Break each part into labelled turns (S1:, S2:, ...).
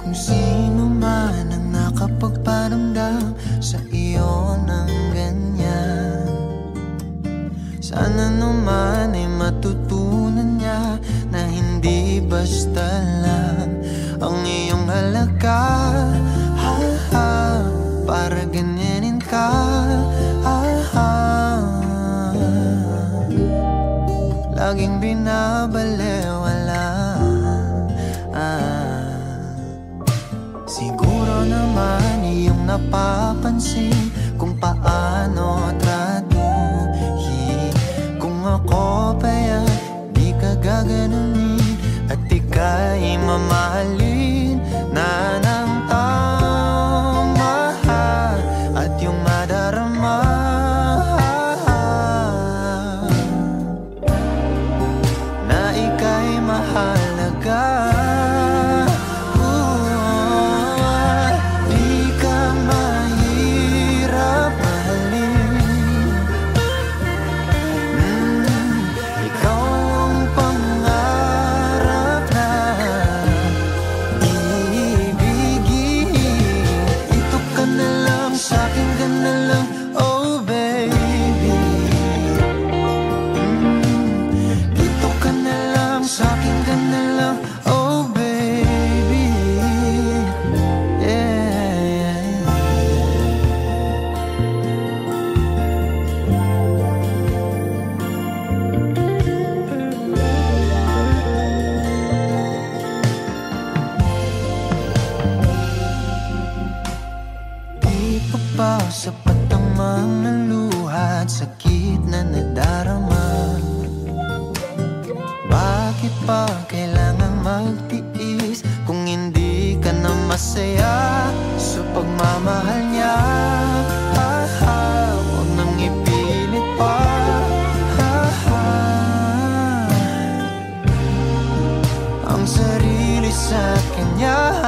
S1: Kung sino man ang nakapagparamdam sa iyo ng ganyan, sana naman ay matutunan niya na hindi basta lang ang iyong halaga. Ha, ha, para ganyanin ka. Ha, ha, laging binabalewala. Siguro naman iyong napapansin kung paano tratuhin. Kung ako pa'y di ka gaganunin at ika'y mamahalin na ng tama at yung madarama na ika'y mahalaga. Sapat ang mga luha at sakit na nadarama. Bakit pa kailangang magtiis kung hindi ka na masaya sa pagmamahal niya? Ha, ha, huwag nang ipilit pa. Ha, ha, ang sarili sa kanya.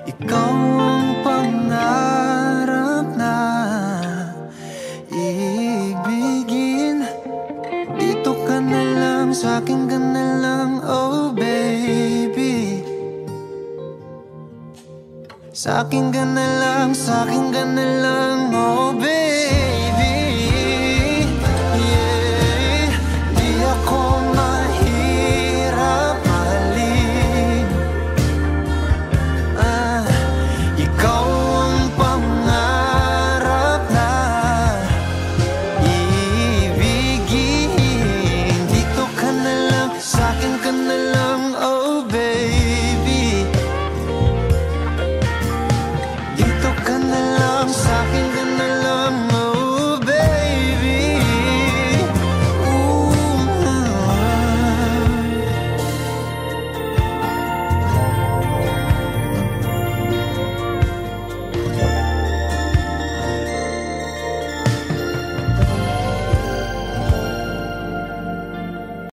S1: Ikaw ang pangarap na ibigin. Dito ka na lang, sa'kin ka na lang, oh baby. Sa'kin ka na lang, sa'kin ka na lang, oh baby.